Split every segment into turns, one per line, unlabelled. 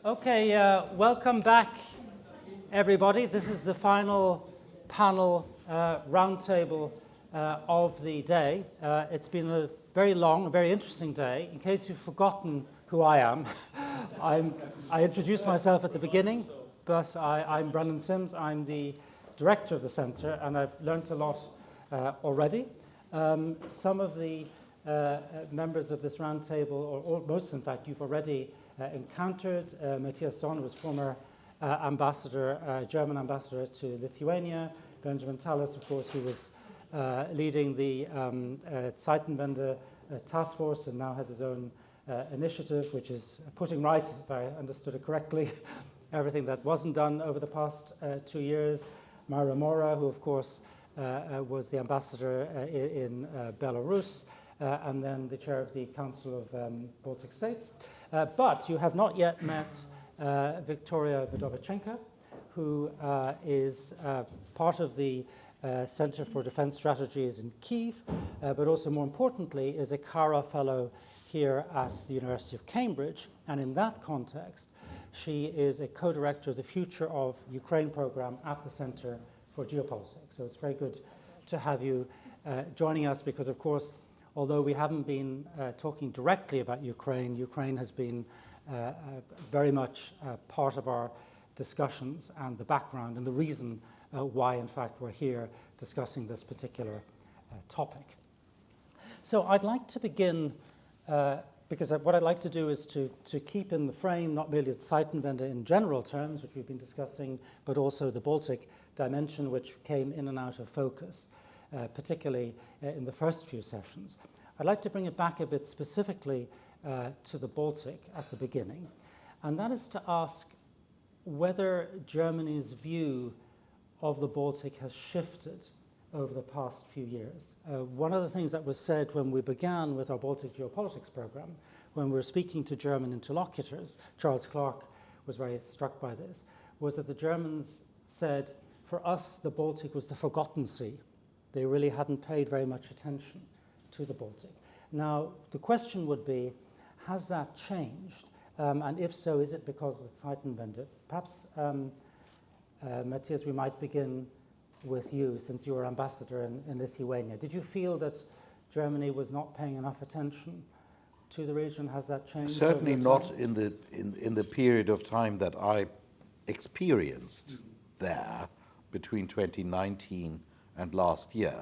Okay, welcome back, everybody. This is the final panel roundtable of the day. It's been a very long, very interesting day. In case you've forgotten who I am, I introduced myself at the beginning, but I'm Brendan Sims. I'm the director of the centre, and I've learnt a lot already. Some of the members of this roundtable, or most in fact, you've already encountered. Matthias Sohn was former German ambassador to Lithuania. Benjamin Tallis, of course, who was leading the Zeitenwende task force and now has his own initiative, which is putting right, if I understood it correctly, everything that wasn't done over the past 2 years. Myra Mora, who of course was the ambassador in Belarus, and then the chair of the Council of Baltic States. But you have not yet met Victoria Vdovichenko, who is part of the Center for Defense Strategies in Kyiv, but also more importantly is a Cara Fellow here at the University of Cambridge. And in that context, she is a co-director of the Future of Ukraine program at the Center for Geopolitics. So it's very good to have you joining us because, of course, although we haven't been talking directly about Ukraine, Ukraine has been very much part of our discussions and the background and the reason why, in fact, we're here discussing this particular topic. So I'd like to begin, because what I'd like to do is to keep in the frame not merely the Zeitenwende in general terms, which we've been discussing, but also the Baltic dimension, which came in and out of focus, particularly in the first few sessions. I'd like to bring it back a bit specifically to the Baltic at the beginning, and that is to ask whether Germany's view of the Baltic has shifted over the past few years. One of the things that was said when we began with our Baltic Geopolitics Programme, when we were speaking to German interlocutors, Charles Clarke was very struck by this, was that the Germans said, for us, the Baltic was the forgotten sea. They really hadn't paid very much attention to the Baltic. Now, the question would be, has that changed? And if so, is it because of the Zeitenwende? Perhaps, Matthias, we might begin with you, since you were ambassador in Lithuania. Did you feel that Germany was not paying enough attention to the region? Has that changed?
Certainly not in the period of time that I experienced there between 2019 and last year.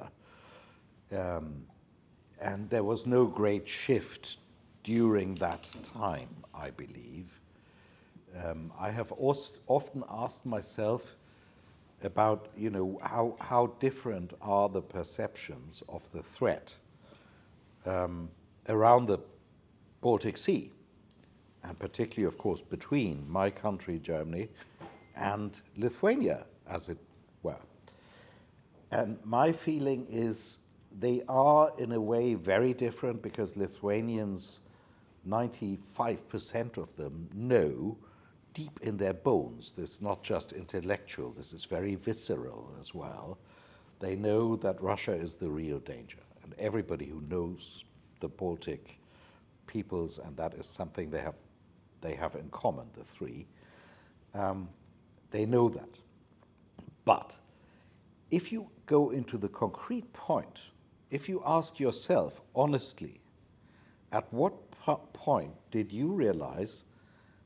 And there was no great shift during that time, I believe. I have often asked myself about, how different are the perceptions of the threat around the Baltic Sea, and particularly, of course, between my country, Germany, and Lithuania, as it were. And my feeling is they are, in a way, very different because Lithuanians, 95% of them know deep in their bones, this is not just intellectual, this is very visceral as well. They know that Russia is the real danger. And everybody who knows the Baltic peoples, and that is something they have in common, the three, they know that. But if you go into the concrete point, if you ask yourself honestly, at what point did you realize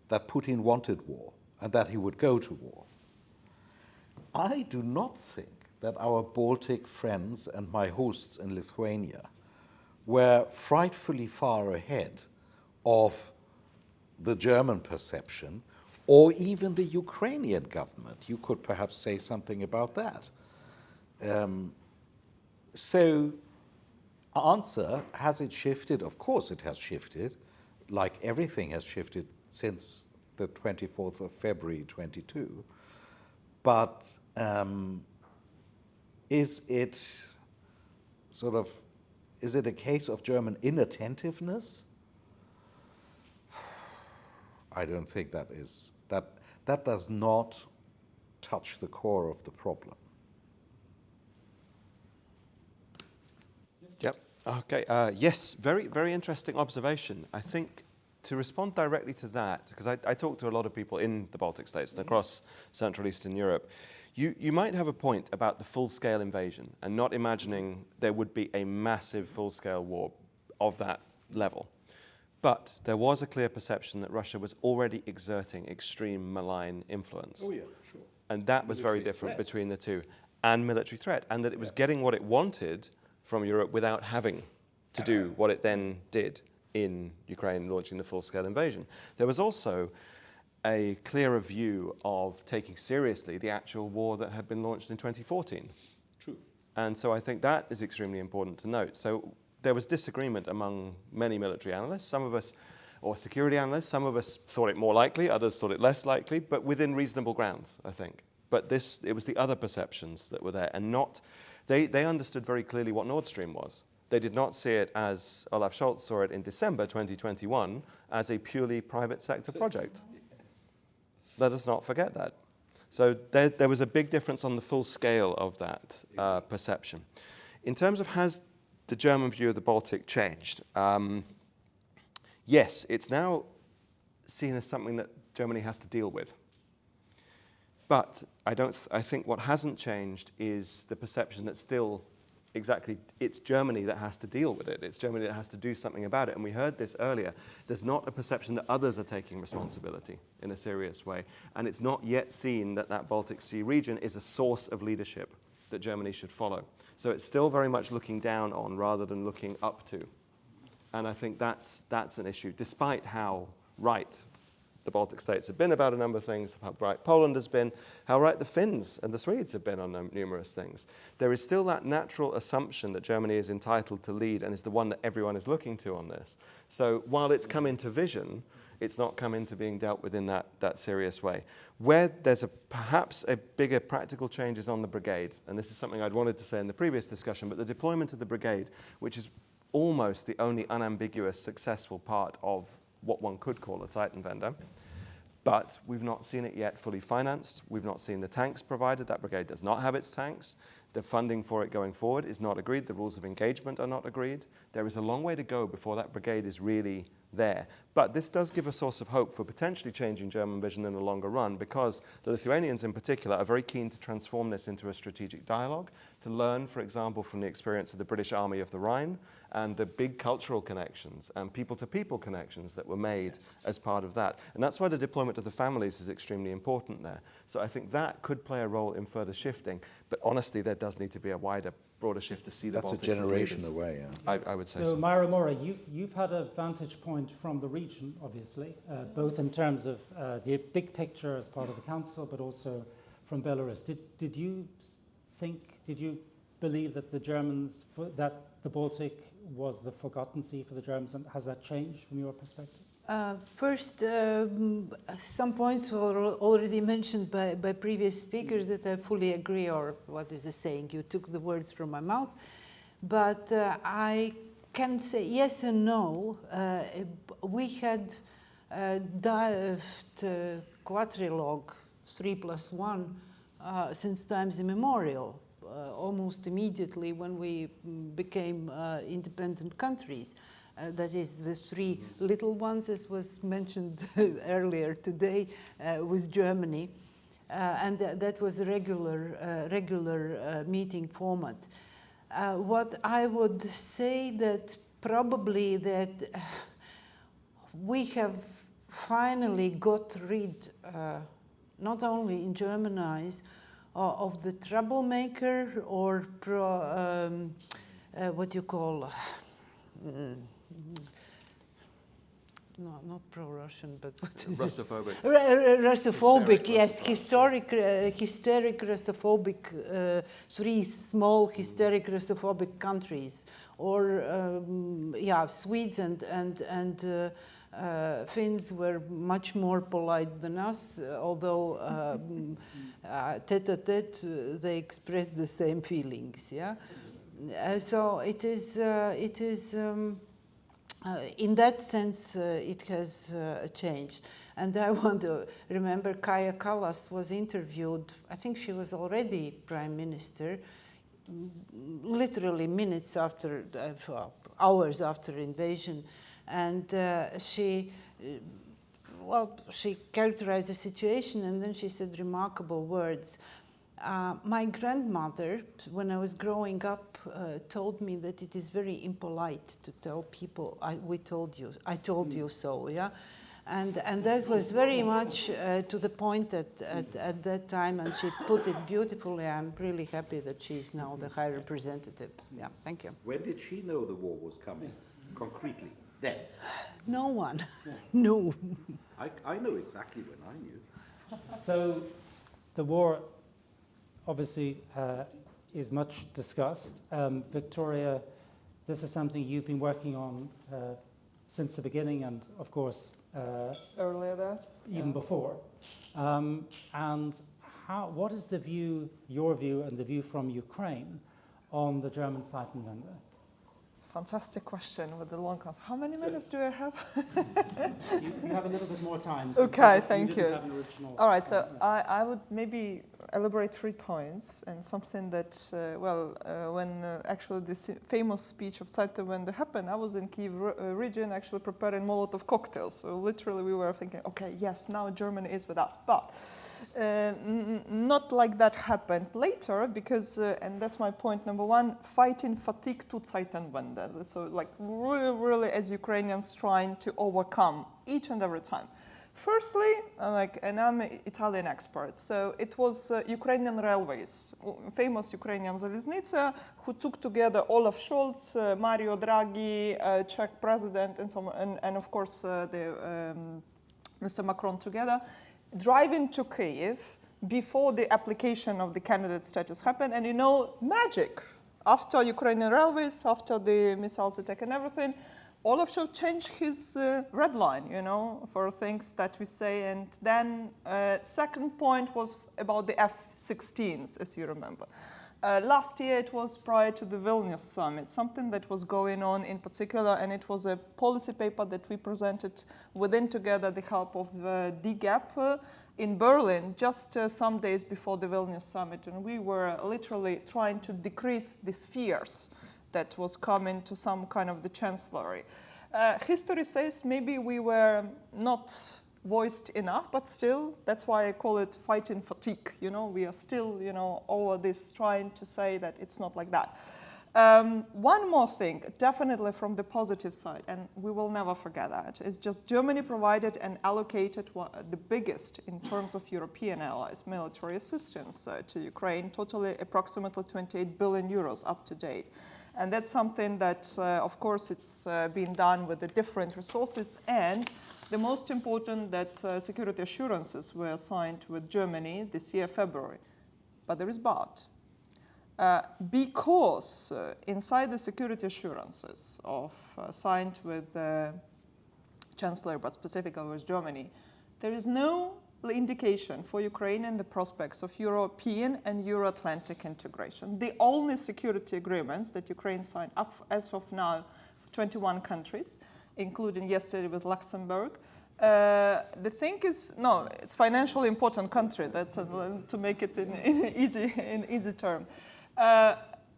that Putin wanted war and that he would go to war? I do not think that our Baltic friends and my hosts in Lithuania were frightfully far ahead of the German perception or even the Ukrainian government. You could perhaps say something about that. So, answer, has it shifted? Of course it has shifted, like everything has shifted since the 24th of February 22. But is it a case of German inattentiveness? I don't think that is. That does not touch the core of the problem.
Yep. Okay. Yes. Very, very interesting observation. I think to respond directly to that, because I talk to a lot of people in the Baltic states and across Central Eastern Europe, you might have a point about the full-scale invasion and not imagining there would be a massive full-scale war of that level. But there was a clear perception that Russia was already exerting extreme malign influence.
Oh yeah, sure.
And that was very different between the two. And military threat. And that it was getting what it wanted from Europe without having to do what it then did in Ukraine, launching the full-scale invasion. There was also a clearer view of taking seriously the actual war that had been launched in 2014.
True.
And so I think that is extremely important to note. So there was disagreement among many military analysts, some of us, or security analysts, some of us thought it more likely, others thought it less likely, but within reasonable grounds, I think. But it was the other perceptions that were there, and they understood very clearly what Nord Stream was. They did not see it as Olaf Scholz saw it in December 2021 as a purely private sector project. Let us not forget that. So there was a big difference on the full scale of that perception. In terms of has the German view of the Baltic changed? Yes, it's now seen as something that Germany has to deal with. But I think what hasn't changed is the perception that still exactly it's Germany that has to deal with it. It's Germany that has to do something about it. And we heard this earlier. There's not a perception that others are taking responsibility in a serious way. And it's not yet seen that that Baltic Sea region is a source of leadership that Germany should follow. So it's still very much looking down on rather than looking up to. And I think that's an issue, despite how right the Baltic states have been about a number of things, how right Poland has been, how right the Finns and the Swedes have been on numerous things. There is still that natural assumption that Germany is entitled to lead and is the one that everyone is looking to on this. So while it's come into vision, it's not come into being dealt with in that serious way. Where there's perhaps a bigger practical change is on the brigade, and this is something I'd wanted to say in the previous discussion, but the deployment of the brigade, which is almost the only unambiguous successful part of what one could call a Zeitenwende, but we've not seen it yet fully financed. We've not seen the tanks provided. That brigade does not have its tanks. The funding for it going forward is not agreed. The rules of engagement are not agreed. There is a long way to go before that brigade is really there. But this does give a source of hope for potentially changing German vision in the longer run, because the Lithuanians in particular are very keen to transform this into a strategic dialogue, to learn, for example, from the experience of the British Army of the Rhine and the big cultural connections and people-to-people connections that were made as part of that. And that's why the deployment of the families is extremely important there. So I think that could play a role in further shifting. But honestly, there does need to be a wider, broader shift to see the Baltics as leaders.
That's a generation away, yeah.
I would say so.
So Myra Mora, you've had a vantage point from the region, obviously, both in terms of the big picture as part of the council, but also from Belarus. Did you believe that the Germans, that the Baltic was the forgotten sea for the Germans, and has that changed from your perspective?
First, some points were already mentioned by previous speakers that I fully agree, or what is the saying? You took the words from my mouth. But I can say yes and no. We had quadrilogue 3+1 since times immemorial, almost immediately when we became independent countries. That is the three little ones, as was mentioned earlier today, with Germany. And that was a regular meeting format. What I would say that probably that we have finally got rid, not only in German eyes, of the troublemaker or what you call, no, not pro-Russian, but what is
Russophobic.
Russophobic, yes, hysteric Russophobic, three small hysteric Russophobic countries, or Swedes and Finns were much more polite than us, although tête-à-tête they expressed the same feelings. Yeah, so it is. In that sense, it has changed. And I want to remember Kaja Kallas was interviewed, I think she was already Prime Minister, literally minutes after, hours after invasion. And she characterized the situation, and then she said remarkable words. My grandmother, when I was growing up, told me that it is very impolite to tell people, I told you so, yeah? And that was very much to the point at that time, and she put it beautifully. I'm really happy that she's now the High Representative. Yeah, thank you.
When did she know the war was coming, concretely? Then?
No one. No.
I know exactly when I knew.
So the war obviously is much discussed. Victoria, this is something you've been working on since the beginning, and of course
earlier that
even before. And what is the view, your view, and the view from Ukraine on the German Zeitenwende?
Fantastic question with the long answer. How many minutes do I have?
You have a little bit more time.
Okay, thank you.
Have an original,
all right, so I would maybe elaborate 3 points, and something that, when actually this famous speech of Zeitenwende happened, I was in Kiev region actually preparing Molotov cocktails. So literally we were thinking, okay, yes, now Germany is with us. But not like that happened later, because, and that's my point number 1, fighting fatigue to Zeitenwende. So like really as Ukrainians trying to overcome each and every time. Firstly, and I'm an Italian expert, so it was Ukrainian railways, famous Ukrainian Zaliznytsia, who took together Olaf Scholz, Mario Draghi, Czech president, and so on, and of course Mr. Macron together, driving to Kyiv before the application of the candidate status happened. And magic. After Ukrainian railways, after the missiles attack and everything, Olaf Scholz changed his red line, for things that we say. And then second point was about the F-16s, as you remember. Last year, it was prior to the Vilnius summit, something that was going on in particular, and it was a policy paper that we presented within together the help of DGAP in Berlin just some days before the Vilnius summit. And we were literally trying to decrease these fears that was coming to some kind of the chancellery. History says maybe we were not voiced enough, but still, that's why I call it fighting fatigue. We are still, over this trying to say that it's not like that. One more thing, definitely from the positive side, and we will never forget that, is just Germany provided and allocated the biggest in terms of European allies military assistance to Ukraine, totally approximately 28 billion euros up to date. And that's something that, of course, it's been done with the different resources, and the most important that security assurances were signed with Germany this year, February. But there is but. Because inside the security assurances signed with the Chancellor, but specifically with Germany, there is no indication for Ukraine and the prospects of European and Euro-Atlantic integration. The only security agreements that Ukraine signed up as of now, 21 countries, including yesterday with Luxembourg. The thing is, no, it's financially important country. That's to make it in easy term.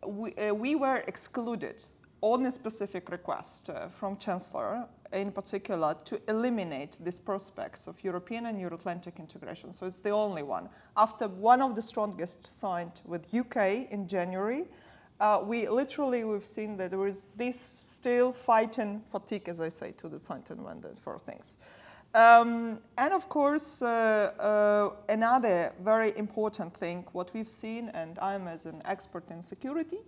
We were excluded on a specific request from Chancellor, in particular, to eliminate these prospects of European and Euro-Atlantic integration. So it's the only one. After one of the strongest signed with UK in January, we've seen that there is this still fighting fatigue, as I say, to the Zeitenwende for things. And of course, another very important thing, what we've seen, and I'm as an expert in security,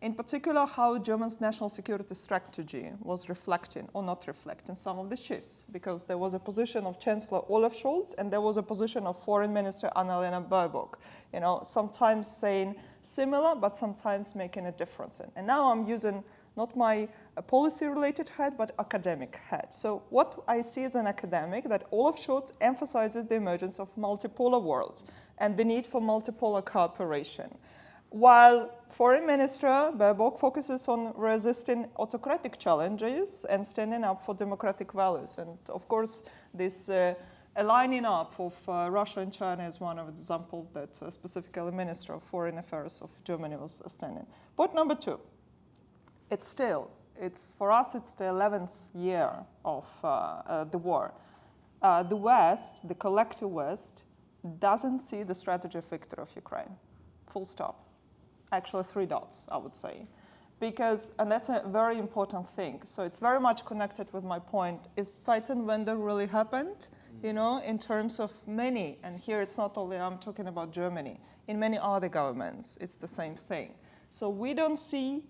in particular how Germany's national security strategy was reflecting or not reflecting some of the shifts, because there was a position of Chancellor Olaf Scholz and there was a position of Foreign Minister Annalena Baerbock, sometimes saying similar, but sometimes making a difference. And now I'm using not my policy-related head, but academic head. So what I see as an academic, that Olaf Scholz emphasizes the emergence of multipolar worlds and the need for multipolar cooperation, while Foreign Minister Baerbock focuses on resisting autocratic challenges and standing up for democratic values. And of course, this aligning up of Russia and China is one of the examples that specifically Minister of Foreign Affairs of Germany was standing. Point number 2. It's still for us, it's the 11th year of the war. The West, the collective West, doesn't see the strategy of victory of Ukraine. Full stop. Actually, 3 dots, I would say. Because, and that's a very important thing. So it's very much connected with my point. Is Zeitenwende really happened? You know, in terms of many, and here it's not only I'm talking about Germany, in many other governments, it's the same thing. So we don't see,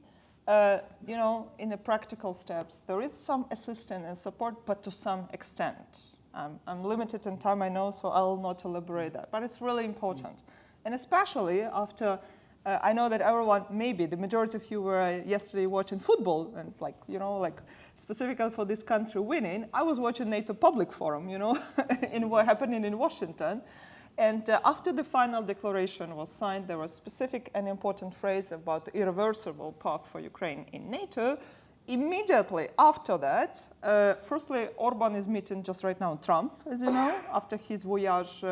you know, in the practical steps, there is some assistance and support, but to some extent. I'm limited in time, I know, so I'll not elaborate that, but it's really important. And especially after, I know that everyone, maybe the majority of you were yesterday watching football, and like, you know, like specifically for this country winning, I was watching NATO Public Forum, you know, in what happening in Washington. And after the final declaration was signed, there was a specific and important phrase about the irreversible path for Ukraine in NATO. Immediately after that, firstly, Orban is meeting just right now Trump, as you know, after his voyage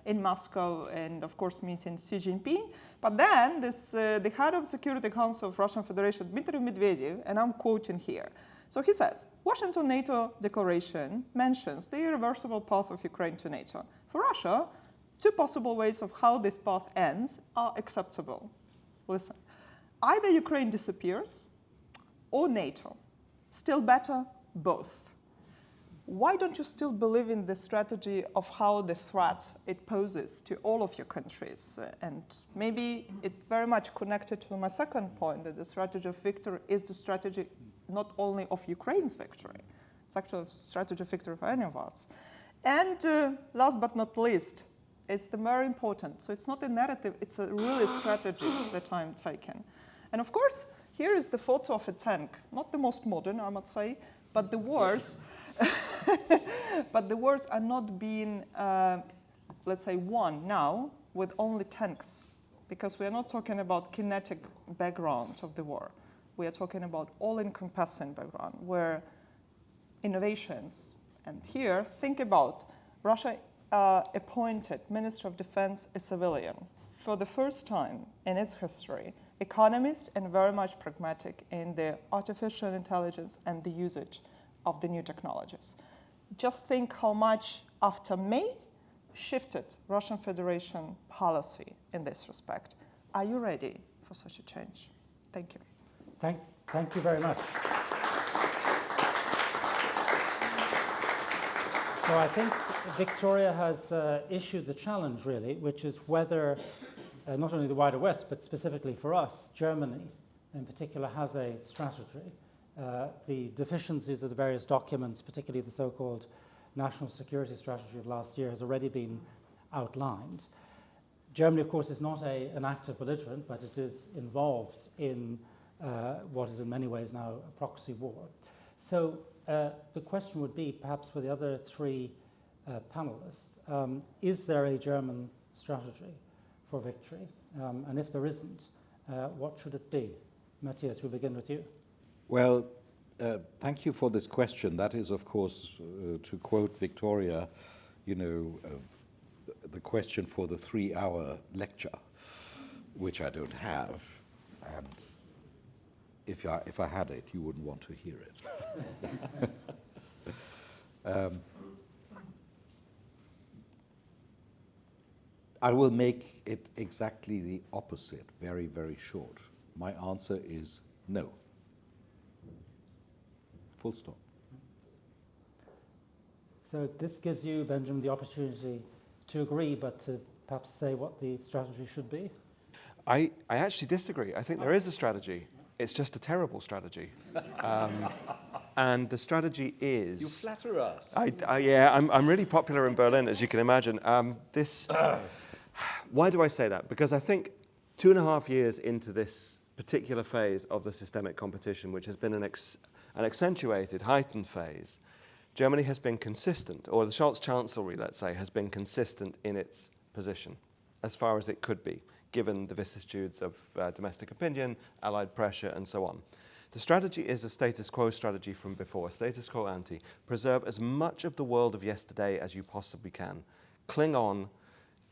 in Moscow, and of course meeting Xi Jinping. But then the head of Security Council of Russian Federation, Dmitry Medvedev, and I'm quoting here. So he says, Washington NATO declaration mentions the irreversible path of Ukraine to NATO. For Russia, 2 possible ways of how this path ends are acceptable. Listen, either Ukraine disappears or NATO. Still better, both. Why don't you still believe in the strategy of how the threat it poses to all of your countries? And maybe it's very much connected to my second point, that the strategy of victory is the strategy not only of Ukraine's victory, it's actually a strategy of victory for any of us. And last but not least, it's the very important. So it's not a narrative, it's a really strategy that I'm taking. And of course, here is the photo of a tank, not the most modern, I must say, but the wars, but the wars are not being, let's say, won now with only tanks, because we are not talking about kinetic background of the war. We are talking about all-encompassing background, where innovations, and here, think about Russia appointed Minister of Defense a civilian for the first time in its history, economist and very much pragmatic in the artificial intelligence and the usage of the new technologies. Just think how much after May shifted Russian Federation policy in this respect. Are you ready for such a change? Thank you.
Thank you very much. So I think Victoria has issued the challenge, really, which is whether not only the wider West, but specifically for us, Germany in particular has a strategy. The deficiencies of the various documents, particularly the so-called National Security Strategy of last year, has already been outlined. Germany, of course, is not an active belligerent, but it is involved in what is in many ways now a proxy war. So the question would be, perhaps for the other 3 panelists, is there a German strategy for victory? And if there isn't, what should it be? Matthias, we'll begin with you.
Well, thank you for this question. That is, of course, to quote Victoria, you know, the question for the 3-hour lecture, which I don't have. And if I had it, you wouldn't want to hear it. I will make it exactly the opposite, very, very short. My answer is no. Full stop.
So this gives you, Benjamin, the opportunity to agree, but to perhaps say what the strategy should be.
I actually disagree. I think there is a strategy. It's just a terrible strategy. And the strategy is...
You flatter us.
Yeah, I'm really popular in Berlin, as you can imagine. Why do I say that? Because I think 2.5 years into this particular phase of the systemic competition, which has been an accentuated, heightened phase, Germany has been consistent, or the Scholz Chancellery, let's say, has been consistent in its position, as far as it could be, given the vicissitudes of domestic opinion, allied pressure, and so on. The strategy is a status quo strategy from before, status quo ante. Preserve as much of the world of yesterday as you possibly can. Cling on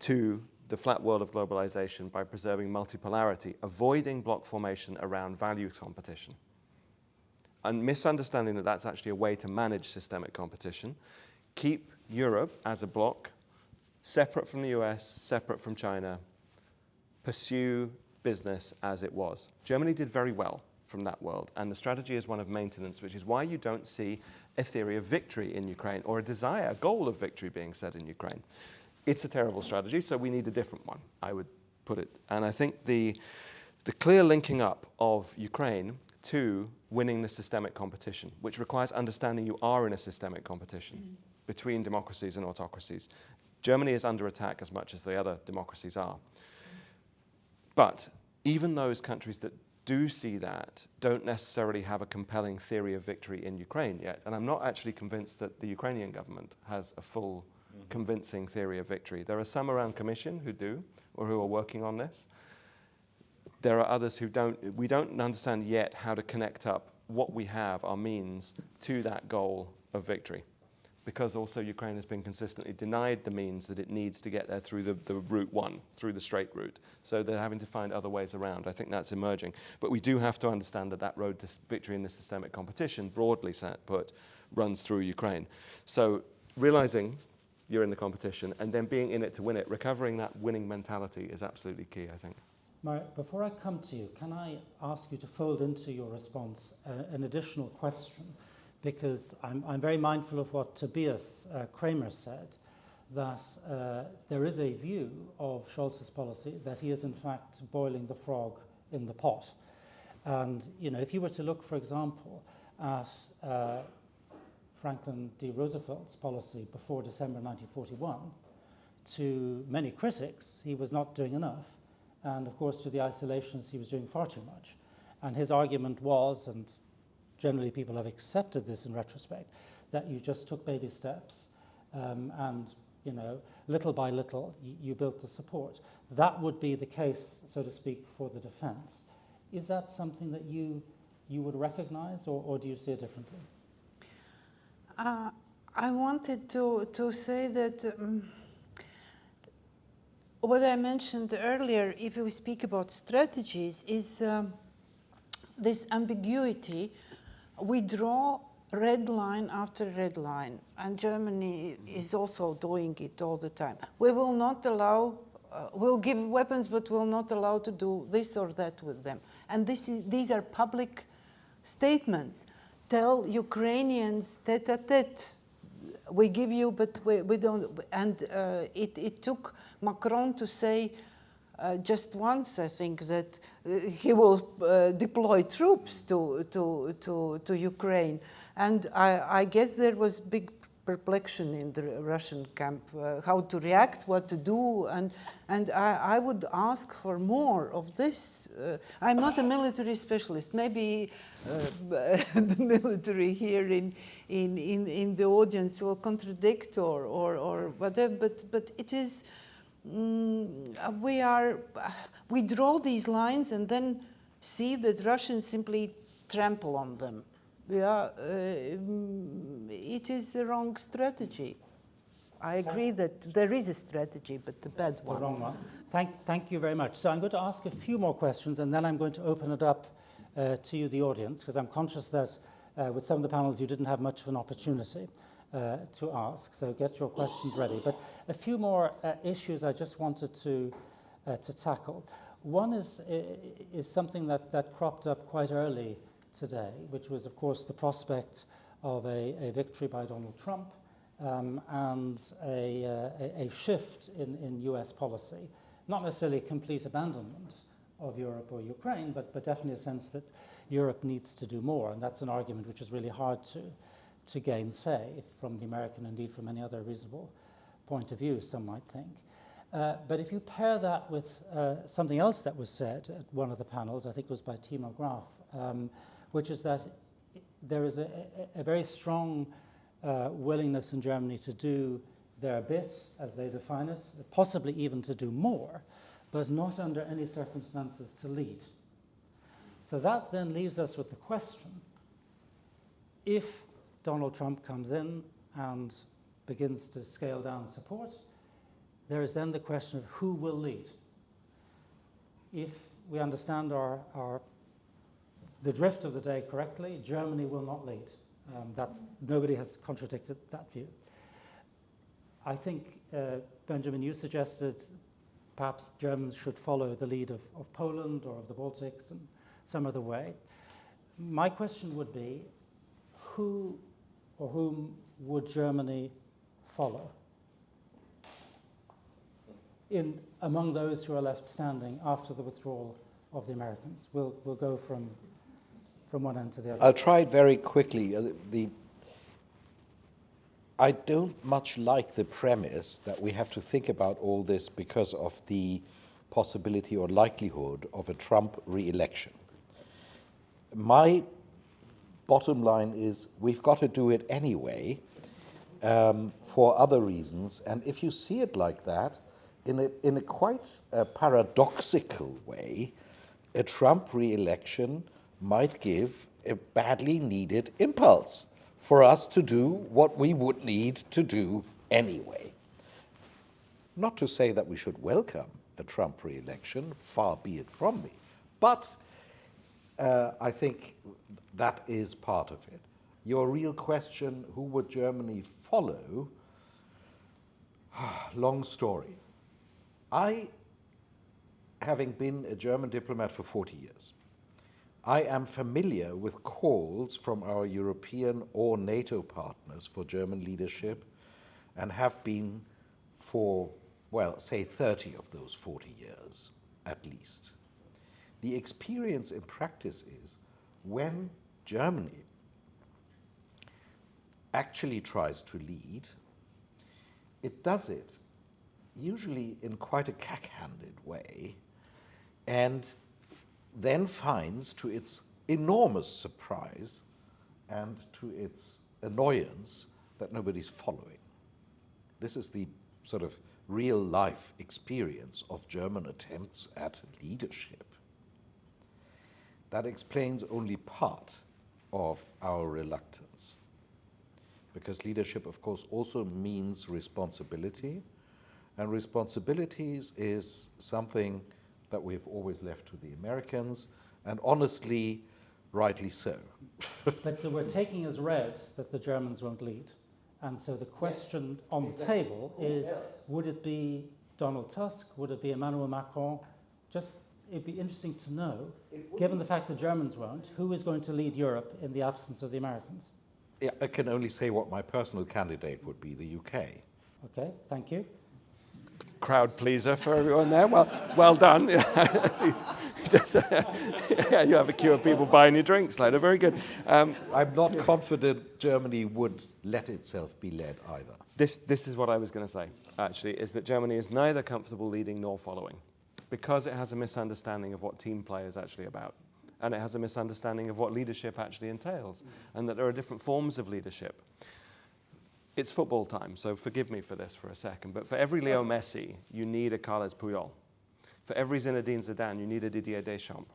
to the flat world of globalization by preserving multipolarity, avoiding bloc formation around value competition. and misunderstanding that that's actually a way to manage systemic competition. Keep Europe as a bloc, separate from the US, separate from China, pursue business as it was. Germany did very well from that world, and the strategy is one of maintenance, which is why you don't see a theory of victory in Ukraine or a goal of victory being set in Ukraine. It's a terrible strategy, so we need a different one, I would put it. And I think the clear linking up of Ukraine to winning the systemic competition, which requires understanding you are in a systemic competition between democracies and autocracies. Germany is under attack as much as the other democracies are. But even those countries that do see that don't necessarily have a compelling theory of victory in Ukraine yet. And I'm not actually convinced that the Ukrainian government has a full convincing theory of victory. There are some around Commission who do, or who are working on this. There are others who don't. We don't understand yet how to connect up what we have, our means, to that goal of victory. Because also Ukraine has been consistently denied the means that it needs to get there through the route one, through the straight route. So they're having to find other ways around. I think that's emerging. But we do have to understand that that road to victory in the systemic competition, broadly put, runs through Ukraine. So realizing you're in the competition and then being in it to win it, recovering that winning mentality is absolutely key, I think.
Mark, before I come to you, can I ask you to fold into your response an additional question? Because I'm very mindful of what Tobias Kramer said, that there is a view of Scholz's policy that he is in fact boiling the frog in the pot. And if you were to look, for example, at Franklin D. Roosevelt's policy before December 1941, to many critics, he was not doing enough. And of course, to the isolationists, he was doing far too much. And his argument was, and generally people have accepted this in retrospect, that you just took baby steps and, little by little, you built the support. That would be the case, so to speak, for the defense. Is that something that you would recognize, or do you see it differently?
I wanted to say that what I mentioned earlier, if we speak about strategies, is this ambiguity. We draw red line after red line, and Germany is also doing it all the time. We will not allow, we'll give weapons, but we'll not allow to do this or that with them. And these are public statements. Tell Ukrainians tête-à-tête, we give you, but we don't. And it took Macron to say just once, I think, that he will deploy troops to Ukraine. And I guess there was big perplexion in the Russian camp, how to react, what to do. And I would ask for more of this. I'm not a military specialist. Maybe the military here in the audience will contradict or whatever, but it is, we draw these lines and then see that Russians simply trample on them. Yeah, it is the wrong strategy. I agree that there is a strategy, but the bad one.
The wrong one. Thank you very much. So I'm going to ask a few more questions, and then I'm going to open it up to you, the audience, because I'm conscious that with some of the panels you didn't have much of an opportunity to ask. So get your questions ready. But a few more issues I just wanted to tackle. One is something that cropped up quite early today, which was, of course, the prospect of a victory by Donald Trump and a shift in US policy. Not necessarily a complete abandonment of Europe or Ukraine, but definitely a sense that Europe needs to do more. And that's an argument which is really hard to gainsay from the American, indeed from any other reasonable point of view, some might think. But if you pair that with something else that was said at one of the panels, I think it was by Timo Graf, which is that there is a very strong willingness in Germany to do their bit, as they define it, possibly even to do more, but not under any circumstances to lead. So that then leaves us with the question, if Donald Trump comes in and begins to scale down support, there is then the question of who will lead. If we understand our the drift of the day correctly, Germany will not lead. Nobody has contradicted that view. I think, Benjamin, you suggested perhaps Germans should follow the lead of Poland or of the Baltics in some other way. My question would be, who or whom would Germany follow among those who are left standing after the withdrawal of the Americans? We'll go from one end to the other.
I'll try it very quickly. I don't much like the premise that we have to think about all this because of the possibility or likelihood of a Trump re-election. My bottom line is we've got to do it anyway for other reasons. And if you see it like that, in a quite paradoxical way, a Trump re-election might give a badly needed impulse for us to do what we would need to do anyway. Not to say that we should welcome a Trump re-election, far be it from me, but I think that is part of it. Your real question, who would Germany follow? Long story. Having been a German diplomat for 40 years, I am familiar with calls from our European or NATO partners for German leadership and have been for, well, say 30 of those 40 years at least. The experience in practice is when Germany actually tries to lead, it does it usually in quite a cack-handed way, and then finds, to its enormous surprise and to its annoyance, that nobody's following. This is the sort of real-life experience of German attempts at leadership. That explains only part of our reluctance, because leadership, of course, also means responsibility, and responsibilities is something that we've always left to the Americans, and honestly, rightly so.
But so we're taking as read that the Germans won't lead. And so the question on the table is, would it be Donald Tusk? Would it be Emmanuel Macron? It'd be interesting to know, given the fact the Germans won't, who is going to lead Europe in the absence of the Americans?
Yeah, I can only say what my personal candidate would be, the UK.
Okay, thank you.
Crowd pleaser for everyone there. Well done. Yeah, you have a queue of people buying your drinks later. Very good.
I'm not confident Germany would let itself be led either.
This is what I was going to say, actually, is that Germany is neither comfortable leading nor following, because it has a misunderstanding of what team play is actually about. And it has a misunderstanding of what leadership actually entails, and that there are different forms of leadership. It's football time, so forgive me for this for a second, but for every Leo Messi, you need a Carles Puyol. For every Zinedine Zidane, you need a Didier Deschamps.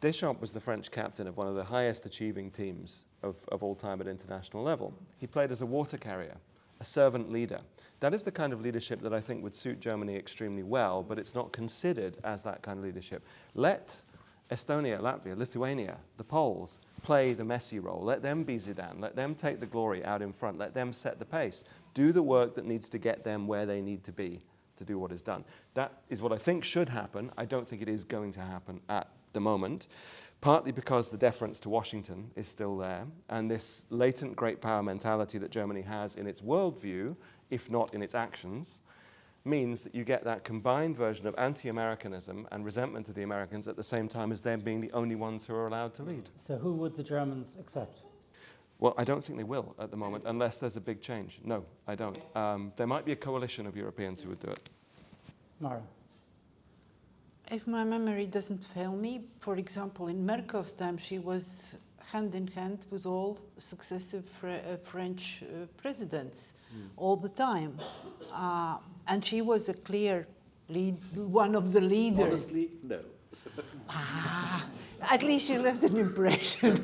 Deschamps was the French captain of one of the highest achieving teams of all time at international level. He played as a water carrier, a servant leader. That is the kind of leadership that I think would suit Germany extremely well, but it's not considered as that kind of leadership. Let Estonia, Latvia, Lithuania, the Poles play the Messi role. Let them be Zidane. Let them take the glory out in front. Let them set the pace. Do the work that needs to get them where they need to be to do what is done. That is what I think should happen. I don't think it is going to happen at the moment, partly because the deference to Washington is still there, and this latent great power mentality that Germany has in its worldview, if not in its actions, means that you get that combined version of anti-Americanism and resentment of the Americans at the same time as them being the only ones who are allowed to lead.
So who would the Germans accept?
Well, I don't think they will at the moment, unless there's a big change. No, I don't. There might be a coalition of Europeans who would do it.
Mara?
If my memory doesn't fail me, for example, in Merkel's time, she was hand in hand with all successive French presidents all the time. And she was a clear one of the leaders.
Honestly, no.
At least she left an impression.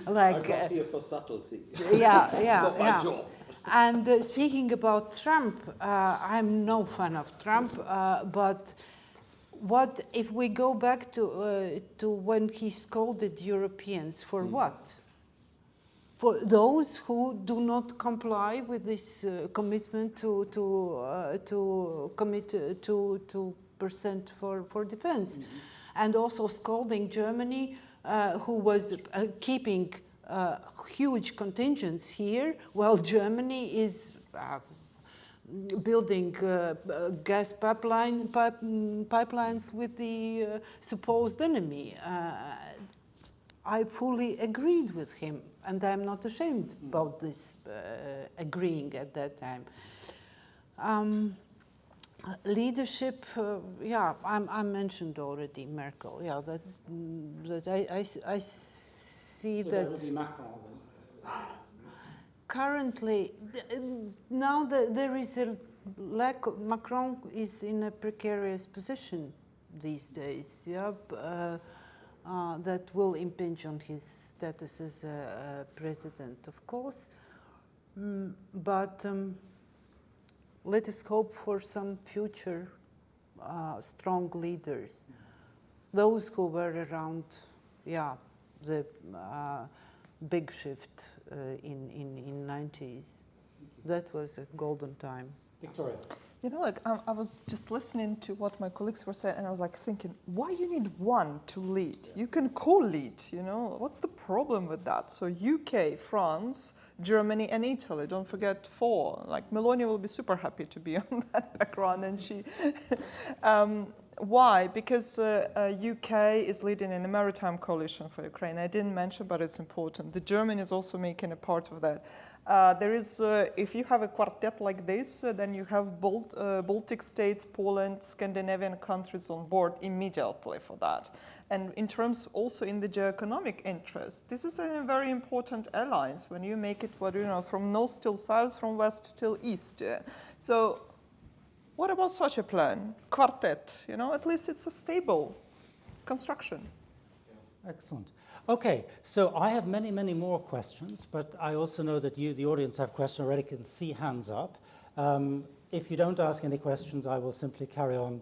Like,
I'm not here for subtlety.
Yeah.
It's not my job.
And speaking about Trump, I'm no fan of Trump, but what if we go back to when he scolded Europeans for what? For those who do not comply with this commitment to commit 2% for defense, and also scolding Germany, who was keeping huge contingents here, while Germany is building gas pipelines with the supposed enemy. I fully agreed with him, and I'm not ashamed about this agreeing at that time. Leadership, yeah, I mentioned already Merkel. Yeah, that I see
so
that.
Would be Macron, then.
Currently, now that there is a lack of, Macron is in a precarious position these days, yeah, that will impinge on his status as a president, of course. But let us hope for some future strong leaders. Those who were around, yeah, the big shift in 90s. That was a golden time.
Victoria.
You know, like I was just listening to what my colleagues were saying, and I was like thinking, why you need one to lead? You can co-lead, you know? What's the problem with that? So UK, France, Germany, and Italy. Don't forget 4. Like Meloni will be super happy to be on that background, and she. Why? Because UK is leading in the maritime coalition for Ukraine. I didn't mention, but it's important. The Germany is also making a part of that. There is, if you have a quartet like this, then you have Baltic states, Poland, Scandinavian countries on board immediately for that. And in terms also in the geoeconomic interest, this is a very important alliance when you make it, what, you know, from north till south, from west till east. So what about such a plan? Quartet, you know, at least it's a stable construction.
Excellent. Okay, so I have many, many more questions, but I also know that you, the audience, have questions already, can see hands up. If you don't ask any questions, I will simply carry on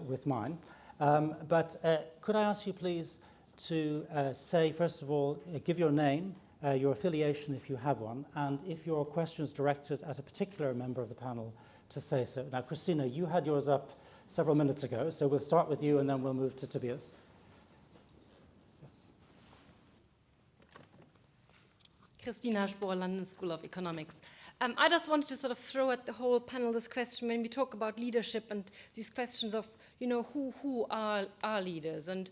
with mine. But could I ask you please to say, first of all, give your name, your affiliation if you have one, and if your question is directed at a particular member of the panel, to say so. Now, Christina, you had yours up several minutes ago, so we'll start with you and then we'll move to Tobias. Yes.
Christina Spohr, London School of Economics. I just wanted to sort of throw at the whole panel this question when we talk about leadership and these questions of, you know, who are our leaders. And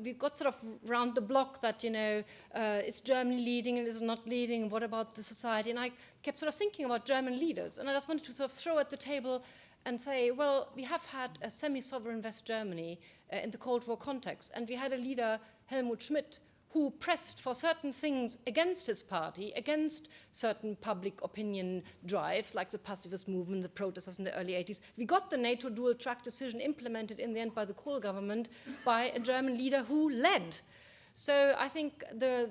we've got sort of round the block that, you know, is Germany leading and is it not leading? What about the society? And I kept sort of thinking about German leaders. And I just wanted to sort of throw at the table and say, well, we have had a semi-sovereign West Germany in the Cold War context. And we had a leader, Helmut Schmidt, who pressed for certain things against his party, against certain public opinion drives, like the pacifist movement, the protesters in the early 80s. We got the NATO dual-track decision implemented in the end by the Kohl government by a German leader who led. So I think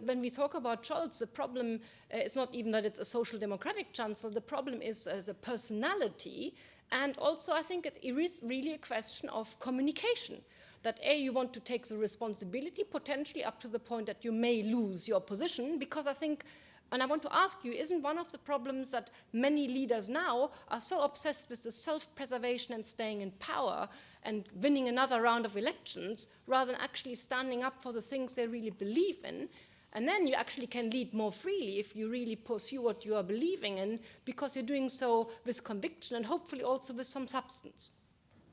when we talk about Scholz, the problem is not even that it's a social democratic chancellor, the problem is the personality, and also I think it is really a question of communication. That you want to take the responsibility potentially up to the point that you may lose your position, because I think, and I want to ask you, isn't one of the problems that many leaders now are so obsessed with the self-preservation and staying in power and winning another round of elections rather than actually standing up for the things they really believe in? And then you actually can lead more freely if you really pursue what you are believing in, because you're doing so with conviction and hopefully also with some substance.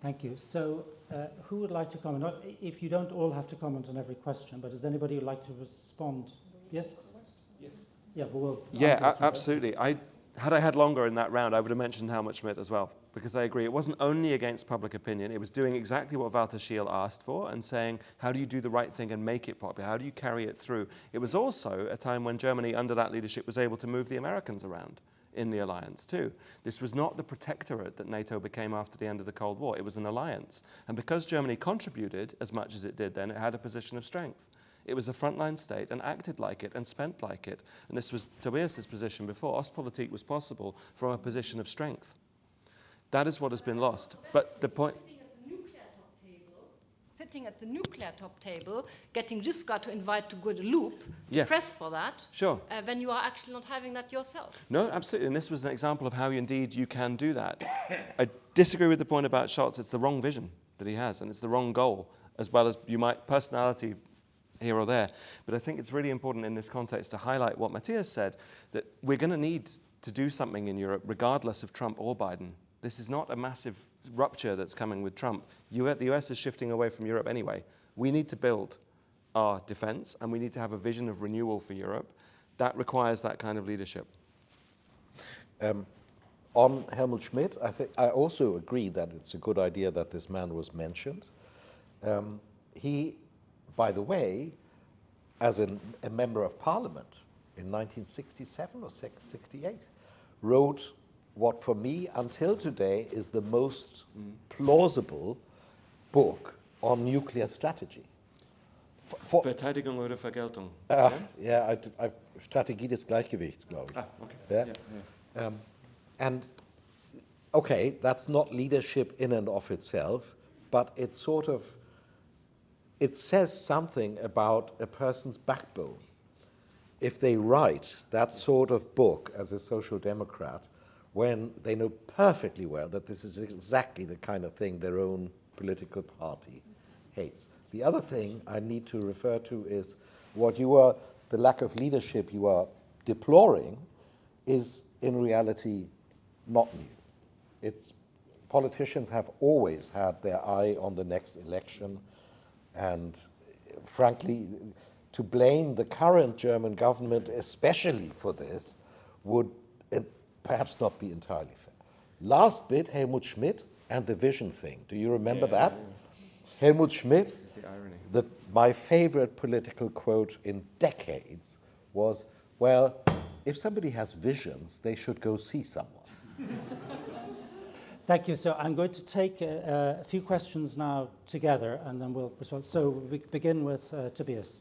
Thank you. So who would like to comment? Not, if you don't all have to comment on every question, but is anybody who'd like to respond? Yes? Yes. Yeah, but we'll
absolutely. Had I had longer in that round, I would have mentioned Helmut Schmidt as well, because I agree. It wasn't only against public opinion. It was doing exactly what Walter Scheel asked for and saying, how do you do the right thing and make it popular? How do you carry it through? It was also a time when Germany, under that leadership, was able to move the Americans around in the alliance too. This was not the protectorate that NATO became after the end of the Cold War. It was an alliance. And because Germany contributed as much as it did then, it had a position of strength. It was a frontline state and acted like it and spent like it. And this was Tobias' position before. Ostpolitik was possible from a position of strength. That is what has been lost. But the point...
sitting at the nuclear top table, getting Giscard to invite to Guadeloupe,
Yeah.
press for that,
Sure.
when you are actually not having that yourself.
No, absolutely. And this was an example of how indeed you can do that. I disagree with the point about Scholz. It's the wrong vision that he has, and it's the wrong goal, as well as you might personality here or there. But I think it's really important in this context to highlight what Matthias said, that we're going to need to do something in Europe regardless of Trump or Biden. This is not a massive rupture that's coming with Trump. The US is shifting away from Europe anyway. We need to build our defense, and we need to have a vision of renewal for Europe. That requires that kind of leadership.
On Helmut Schmidt, I also agree that it's a good idea that this man was mentioned. He, by the way, as a member of parliament in 1967 or 68, wrote what for me until today is the most plausible book on nuclear strategy.
Verteidigung oder Vergeltung.
Yeah, Strategie des Gleichgewichts, glaube ich.
Okay.
Yeah? And okay, that's not leadership in and of itself, but it says something about a person's backbone. If they write that sort of book as a social democrat, when they know perfectly well that this is exactly the kind of thing their own political party hates. The other thing I need to refer to is the lack of leadership you are deploring is in reality not new. Politicians have always had their eye on the next election, and frankly, to blame the current German government especially for this would perhaps not be entirely fair. Last bit, Helmut Schmidt and the vision thing. Do you remember that? Yeah. Helmut Schmidt,
This is the irony.
My favorite political quote in decades was, well, if somebody has visions, they should go see someone.
Thank you. So I'm going to take a few questions now together, and then we'll respond. So we begin with Tobias.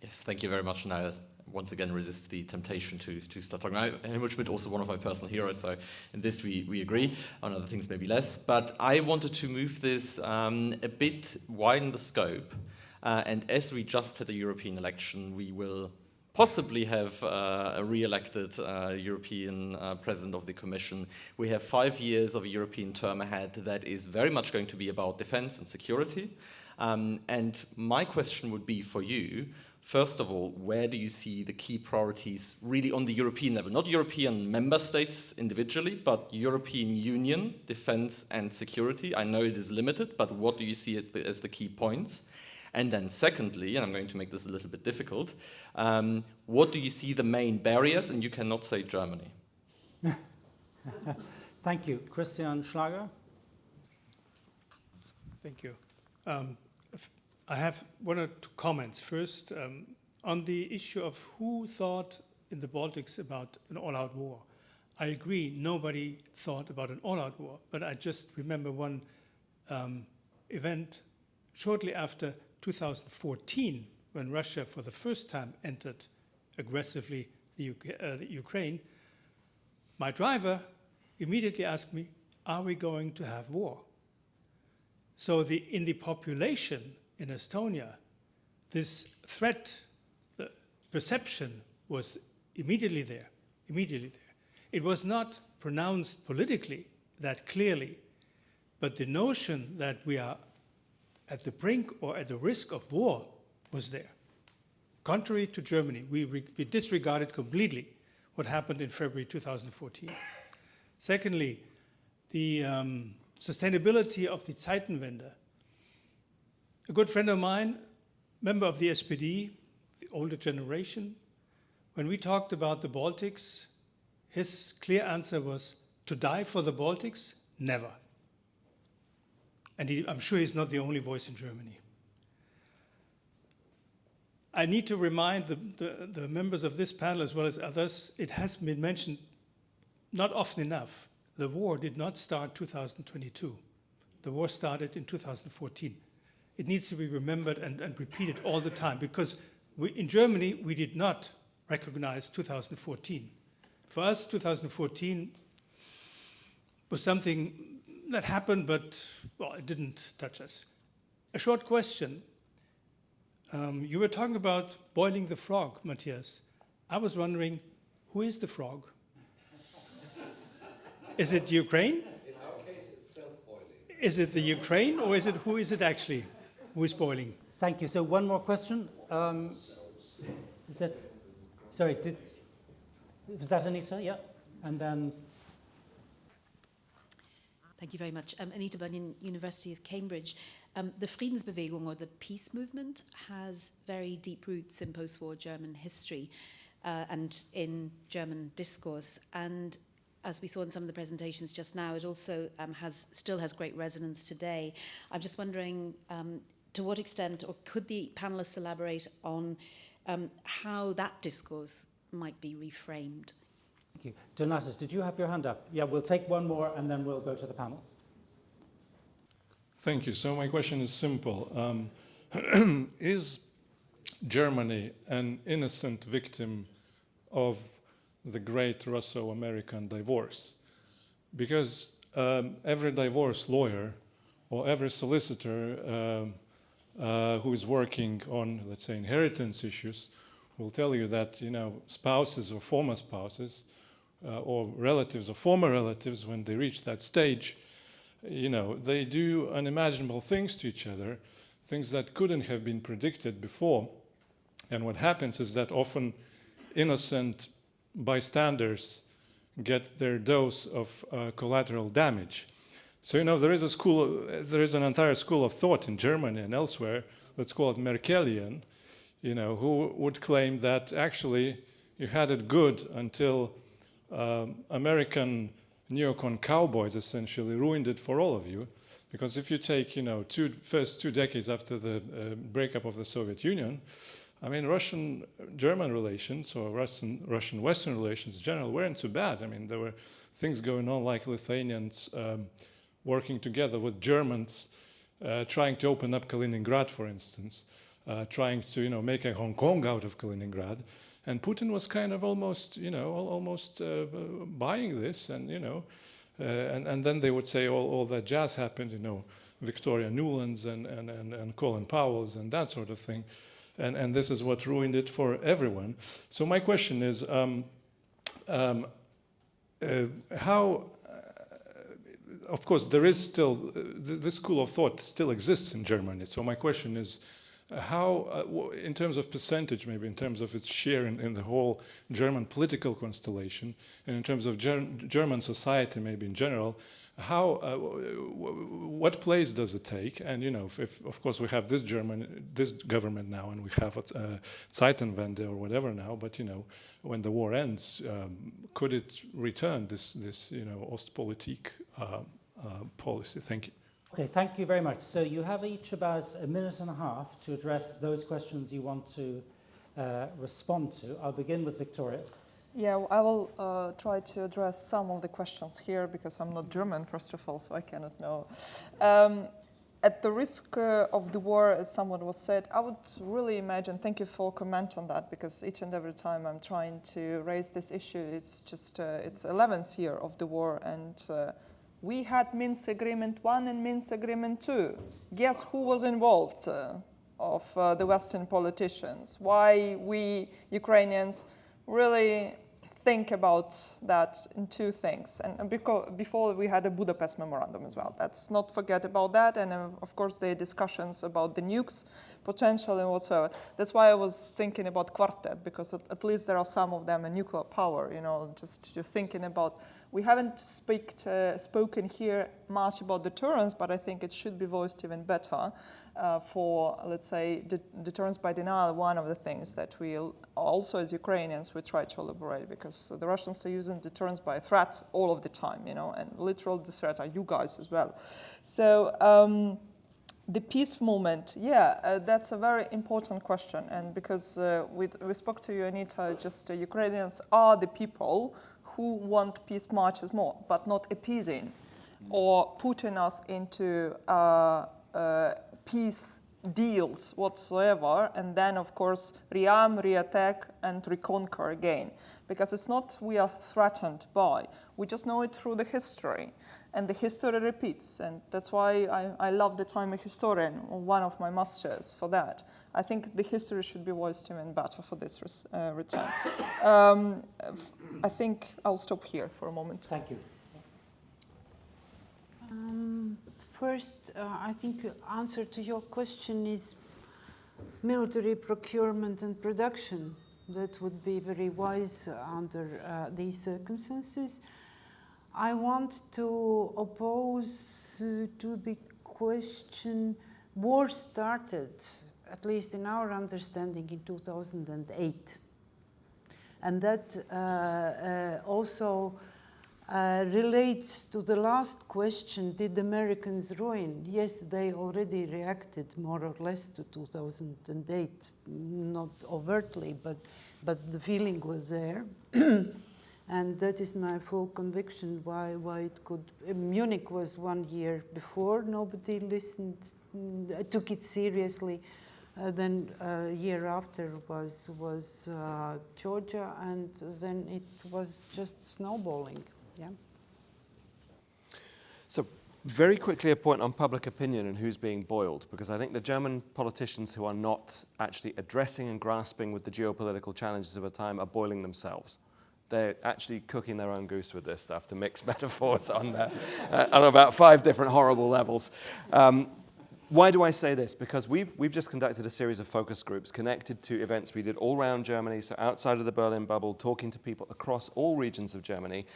Yes, thank you very much. And I'll once again resist the temptation to start talking. Helmut Schmidt, also one of my personal heroes, so in this we agree. On other things maybe less. But I wanted to move this a bit, widen the scope. And as we just had a European election, we will possibly have a re-elected European President of the Commission. We have 5 years of a European term ahead that is very much going to be about defense and security. And my question would be for you, first of all, where do you see the key priorities really on the European level? Not European member states individually, but European Union, defense and security. I know it is limited, but what do you see as the key points? And then secondly, and I'm going to make this a little bit difficult, what do you see the main barriers? And you cannot say Germany.
Thank you. Christian Schlager.
Thank you. I have one or two comments. First, on the issue of who thought in the Baltics about an all-out war. I agree, nobody thought about an all-out war, but I just remember one event shortly after 2014, when Russia for the first time entered aggressively the Ukraine. My driver immediately asked me, are we going to have war? So in the population in Estonia, this threat, the perception was immediately there. It was not pronounced politically that clearly, but the notion that we are at the brink or at the risk of war was there. Contrary to Germany, we disregarded completely what happened in February 2014. Secondly, the sustainability of the Zeitenwende. A good friend of mine, member of the SPD, the older generation, when we talked about the Baltics, his clear answer was, to die for the Baltics? Never. And I'm sure he's not the only voice in Germany. I need to remind the members of this panel as well as others, it has been mentioned not often enough, the war did not start 2022. The war started in 2014. It needs to be remembered and repeated all the time, because in Germany, we did not recognize 2014. For us, 2014 was something that happened, but, well, it didn't touch us. A short question. You were talking about boiling the frog, Matthias. I was wondering, who is the frog? Is it Ukraine?
In our case, it's self-boiling.
Is it the Ukraine, or who is it actually who is boiling?
Thank you. So one more question. Is that, sorry, was that Anita? Yeah. And then...
Thank you very much. Anita Bunyan, University of Cambridge. The Friedensbewegung, or the peace movement, has very deep roots in post-war German history and in German discourse. And as we saw in some of the presentations just now, it also still has great resonance today. I'm just wondering to what extent, or could the panelists elaborate on how that discourse might be reframed?
Thank you. Donatus, did you have your hand up? Yeah, we'll take one more and then we'll go to the panel.
Thank you. So my question is simple. Is Germany an innocent victim of the great Russo-American divorce? Because every divorce lawyer or every solicitor who is working on, let's say, inheritance issues will tell you that, spouses or former spouses or relatives or former relatives, when they reach that stage, they do unimaginable things to each other, things that couldn't have been predicted before. And what happens is that often innocent bystanders get their dose of collateral damage. So, there is an entire school of thought in Germany and elsewhere, let's call it Merkelian, who would claim that actually you had it good until American neocon cowboys essentially ruined it for all of you. Because if you take, first 2 decades after the breakup of the Soviet Union, I mean, Russian-German relations or Russian-Western relations in general weren't too bad. I mean, there were things going on like Lithuanians working together with Germans, trying to open up Kaliningrad, for instance, trying to, make a Hong Kong out of Kaliningrad. And Putin was kind of almost buying this, and and then they would say all that jazz happened, Victoria Nuland's and Colin Powell's and that sort of thing, and this is what ruined it for everyone. So my question is, how? Of course, there is still this school of thought still exists in Germany. So my question is, how, in terms of percentage, maybe in terms of its share in the whole German political constellation, and in terms of German society, maybe in general, what place does it take? And if of course we have this government now, and we have Zeitenwende or whatever now, but when the war ends, could it return this Ostpolitik policy? Thank you.
Okay, thank you very much. So you have each about a minute and a half to address those questions you want to respond to. I'll begin with Victoria.
Yeah, I will try to address some of the questions here because I'm not German, first of all, so I cannot know. At the risk of the war, as someone was said, I would really imagine, thank you for comment on that, because each and every time I'm trying to raise this issue, it's just, it's 11th year of the war, and we had Minsk Agreement 1 and Minsk Agreement 2. Guess who was involved of the Western politicians? Why we Ukrainians really think about that in two things. And before we had a Budapest Memorandum as well. Let's not forget about that. And of course, the discussions about the nukes potential and whatsoever. That's why I was thinking about Quartet, because at least there are some of them a nuclear power, just to thinking about. We haven't spoken here much about deterrence, but I think it should be voiced even better for, let's say, deterrence by denial. One of the things that we also, as Ukrainians, we try to elaborate, because the Russians are using deterrence by threat all of the time, and literal the threat are you guys as well. So the peace movement, that's a very important question, and because we spoke to you, Anita, just Ukrainians are the people who want peace marches more, but not appeasing or putting us into peace deals whatsoever, and then, of course, rearm, reattack, and reconquer again. Because it's not we are threatened by, we just know it through the history. And the history repeats, and that's why I love that I'm a historian, one of my masters for that. I think the history should be voiced even better for this return. I think I'll stop here for a moment.
Thank you.
First, I think the answer to your question is military procurement and production. That would be very wise under these circumstances. I want to oppose to the question, war started, at least in our understanding, in 2008. And that also relates to the last question, did the Americans ruin? Yes, they already reacted more or less to 2008, not overtly, but the feeling was there. And that is my full conviction why it could. Munich was 1 year before, nobody listened, took it seriously. Then a year after was Georgia, and then it was just snowballing. Yeah.
So very quickly a point on public opinion and who's being boiled, because I think the German politicians who are not actually addressing and grasping with the geopolitical challenges of a time are boiling themselves. They're actually cooking their own goose with this stuff, to mix metaphors on about 5 different horrible levels. Why do I say this? Because we've just conducted a series of focus groups connected to events we did all around Germany, so outside of the Berlin bubble, talking to people across all regions of Germany,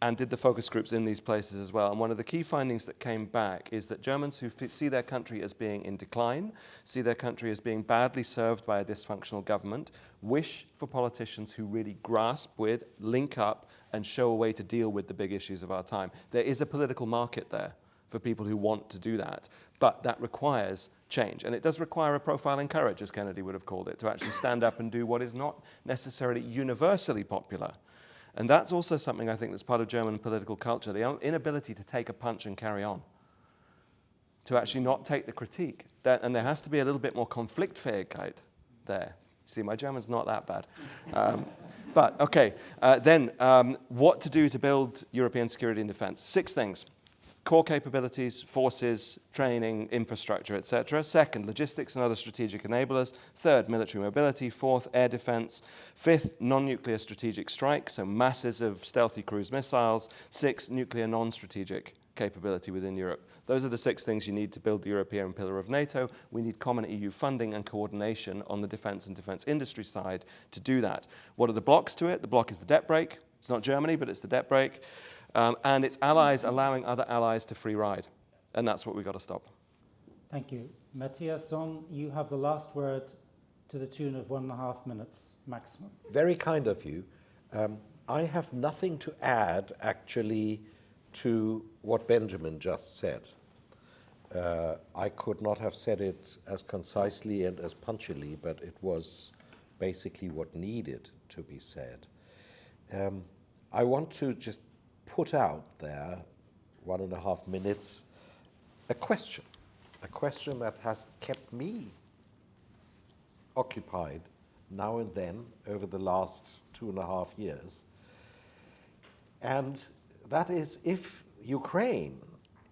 and did the focus groups in these places as well. And one of the key findings that came back is that Germans who see their country as being in decline, see their country as being badly served by a dysfunctional government, wish for politicians who really grasp with, link up, and show a way to deal with the big issues of our time. There is a political market there for people who want to do that, but that requires change. And it does require a profile in courage, as Kennedy would have called it, to actually stand up and do what is not necessarily universally popular. And that's also something I think that's part of German political culture, the inability to take a punch and carry on, to actually not take the critique. And there has to be a little bit more Konfliktfähigkeit there. See, my German's not that bad. But okay, then what to do to build European security and defense? 6 things. Core capabilities, forces, training, infrastructure, etc. 2nd, logistics and other strategic enablers. 3rd, military mobility. 4th, air defense. 5th, non-nuclear strategic strike, so masses of stealthy cruise missiles. 6th, nuclear non-strategic capability within Europe. Those are the 6 things you need to build the European pillar of NATO. We need common EU funding and coordination on the defense and defense industry side to do that. What are the blocks to it? The block is the debt brake. It's not Germany, but it's the debt brake. And its allies allowing other allies to free ride. And that's what we've got to stop.
Thank you. Matthias Sohn, you have the last word to the tune of 1.5 minutes maximum.
Very kind of you. I have nothing to add, actually, to what Benjamin just said. I could not have said it as concisely and as punchily, but it was basically what needed to be said. I want to just put out there, 1.5 minutes, a question that has kept me occupied now and then over the last 2.5 years. And that is, if Ukraine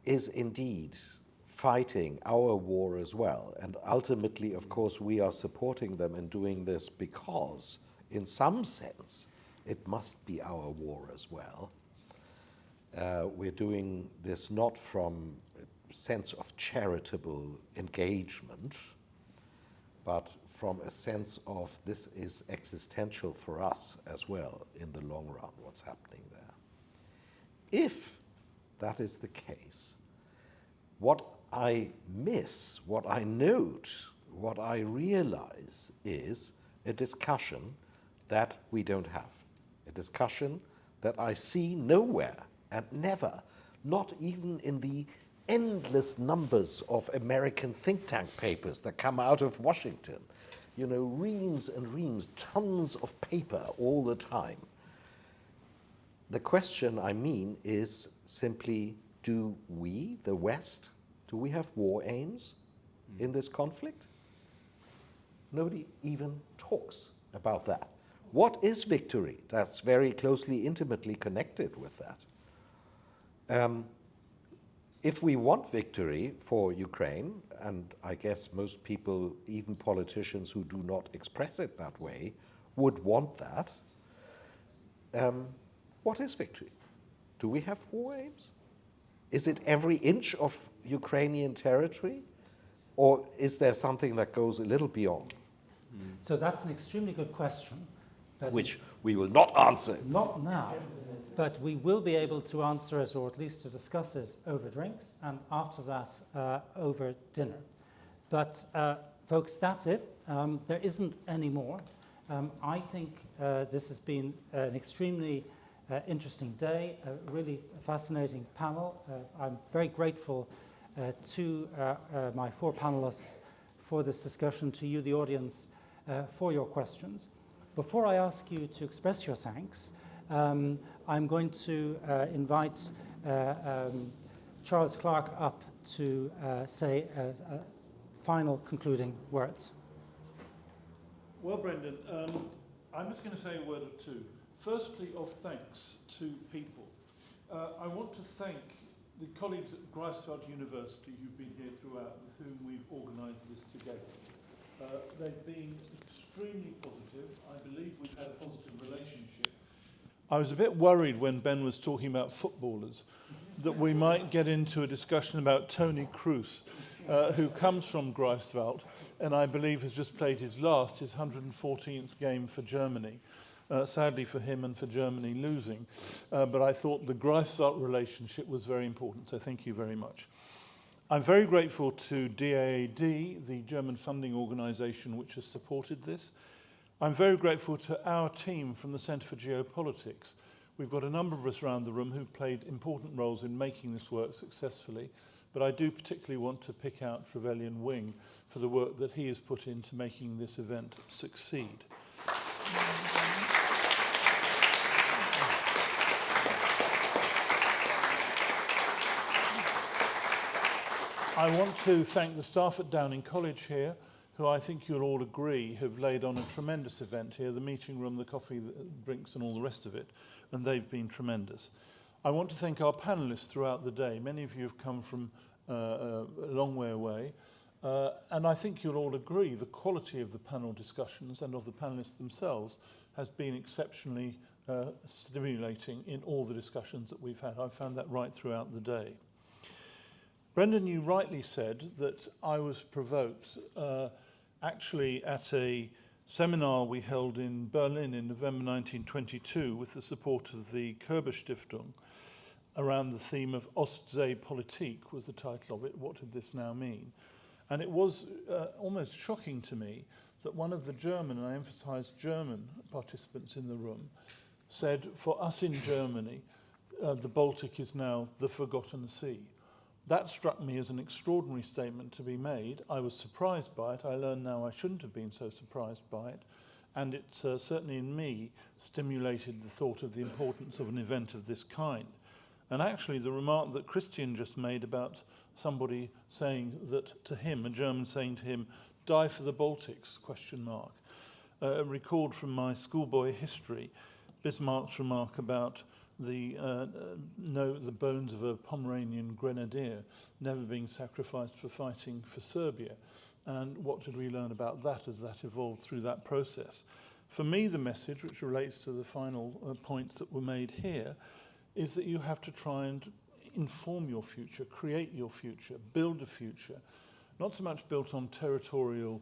is indeed fighting our war as well, and ultimately, of course, we are supporting them in doing this because, in some sense, it must be our war as well. We're doing this not from a sense of charitable engagement, but from a sense of this is existential for us as well in the long run, what's happening there. If that is the case, what I miss, what I note, what I realize is a discussion that we don't have, a discussion that I see nowhere and never, not even in the endless numbers of American think tank papers that come out of Washington. You know, reams and reams, tons of paper all the time. The question, I mean, is simply, do we, the West, do we have war aims in this conflict? Nobody even talks about that. What is victory? That's very closely, intimately connected with that. if we want victory for Ukraine, and I guess most people, even politicians who do not express it that way, would want that, what is victory? Do we have war aims? Is it every inch of Ukrainian territory? Or is there something that goes a little beyond?
So that's an extremely good question.
Which we will not answer.
Not now, but we will be able to answer it, or at least to discuss it, over drinks, and after that, over dinner. But folks, that's it. There isn't any more. I think this has been an extremely interesting day, a really fascinating panel. I'm very grateful to my four panelists for this discussion, to you, the audience, for your questions. Before I ask you to express your thanks, I'm going to invite Charles Clarke up to say final concluding words.
Well, Brendan, I'm just going to say a word or two. Firstly, of thanks to people. I want to thank the colleagues at Greifswald University who've been here throughout, with whom we've organised this together. They've been extremely positive. I believe we've had a positive relationship. I was a bit worried when Ben was talking about footballers that we might get into a discussion about Tony Kroos, who comes from Greifswald, and I believe has just played his 114th game for Germany. Sadly for him and for Germany losing. But I thought the Greifswald relationship was very important, so thank you very much. I'm very grateful to DAAD, the German funding organisation which has supported this. I'm very grateful to our team from the Centre for Geopolitics. We've got a number of us around the room who've played important roles in making this work successfully, but I do particularly want to pick out Trevelyan Wing for the work that he has put into making this event succeed. I want to thank the staff at Downing College here, who I think you'll all agree have laid on a tremendous event here, the meeting room, the coffee, the drinks and all the rest of it, and they've been tremendous. I want to thank our panellists throughout the day. Many of you have come from a long way away, and I think you'll all agree the quality of the panel discussions and of the panellists themselves has been exceptionally stimulating in all the discussions that we've had. I've found that right throughout the day. Brendan, you rightly said that I was provoked actually at a seminar we held in Berlin in November 1922 with the support of the Körber Stiftung around the theme of Ostsee-Politik was the title of it. What did this now mean? And it was almost shocking to me that one of the German, and I emphasize German participants in the room, said, for us in Germany, the Baltic is now the forgotten sea. That struck me as an extraordinary statement to be made. I was surprised by it. I learn now I shouldn't have been so surprised by it. And it certainly in me stimulated the thought of the importance of an event of this kind. And actually the remark that Christian just made about somebody saying that to him, a German saying to him, die for the Baltics, ? Recalled from my schoolboy history, Bismarck's remark about the bones of a Pomeranian grenadier never being sacrificed for fighting for Serbia. And what did we learn about that as that evolved through that process? For me, the message, which relates to the final points that were made here, is that you have to try and inform your future, create your future, build a future, not so much built on territorial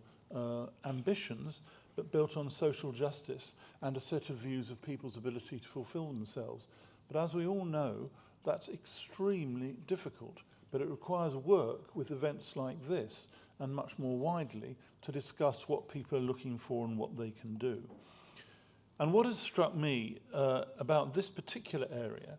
ambitions, but built on social justice and a set of views of people's ability to fulfill themselves. But as we all know, that's extremely difficult, but it requires work with events like this and much more widely to discuss what people are looking for and what they can do. And what has struck me about this particular area,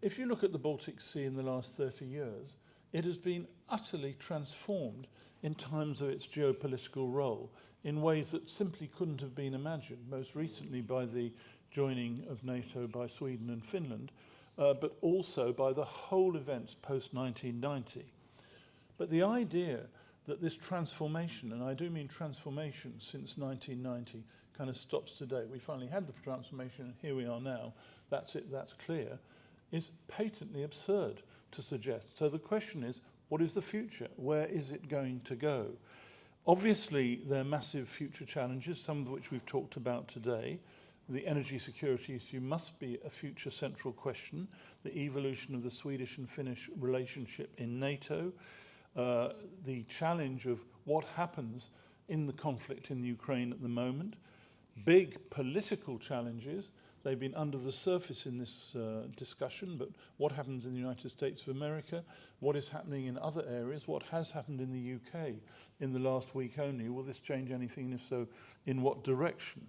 if you look at the Baltic Sea in the last 30 years, it has been utterly transformed in terms of its geopolitical role in ways that simply couldn't have been imagined, most recently by the joining of NATO by Sweden and Finland, but also by the whole events post-1990. But the idea that this transformation, and I do mean transformation since 1990, kind of stops today. We finally had the transformation, and here we are now. That's it, that's clear.
is patently absurd to suggest. So the question is, what is the future? Where is it going to go? Obviously, there are massive future challenges, some of which we've talked about today. The energy security issue must be a future central question. The evolution of the Swedish and Finnish relationship in NATO, the challenge of what happens in the conflict in the Ukraine at the moment, big political challenges. They've been under the surface in this discussion, but what happens in the United States of America, what is happening in other areas, what has happened in the UK in the last week only, will this change anything, and if so, in what direction?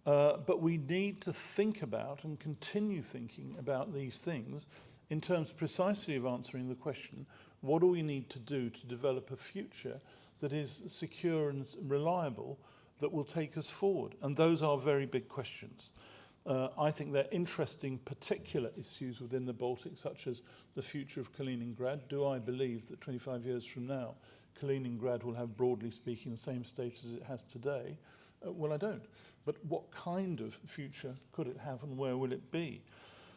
But we need to think about and continue thinking about these things in terms precisely of answering the question, what do we need to do to develop a future that is secure and reliable, that will take us forward? And those are very big questions. I think they're interesting particular issues within the Baltics, such as the future of Kaliningrad. Do I believe that 25 years from now, Kaliningrad will have, broadly speaking, the same status as it has today? Well, I don't. But what kind of future could it have, and where will it be?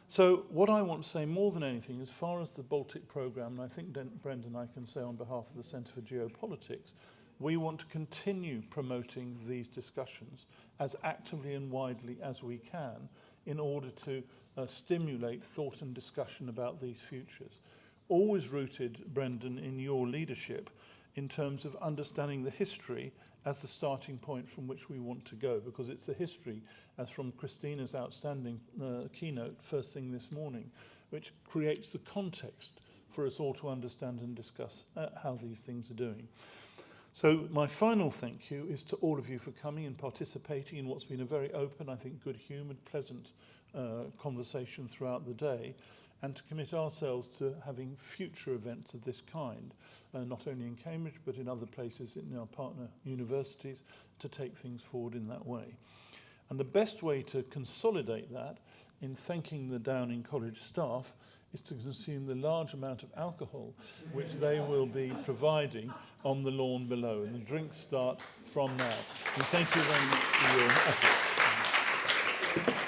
So what I want to say more than anything, as far as the Baltic Programme, and I think Brendan I can say on behalf of the Centre for Geopolitics, we want to continue promoting these discussions as actively and widely as we can in order to stimulate thought and discussion about these futures. Always rooted, Brendan, in your leadership in terms of understanding the history as the starting point from which we want to go, because it's the history, as from Christina's outstanding keynote first thing this morning, which creates the context for us all to understand and discuss how these things are doing. So my final thank you is to all of you for coming and participating in what's been a very open, I think good-humoured, pleasant conversation throughout the day, and to commit ourselves to having future events of this kind, not only in Cambridge but in other places in our partner universities, to take things forward in that way. And the best way to consolidate that in thanking the Downing College staff is to consume the large amount of alcohol which they will be providing on the lawn below. And the drinks start from now. And thank you very much for your effort.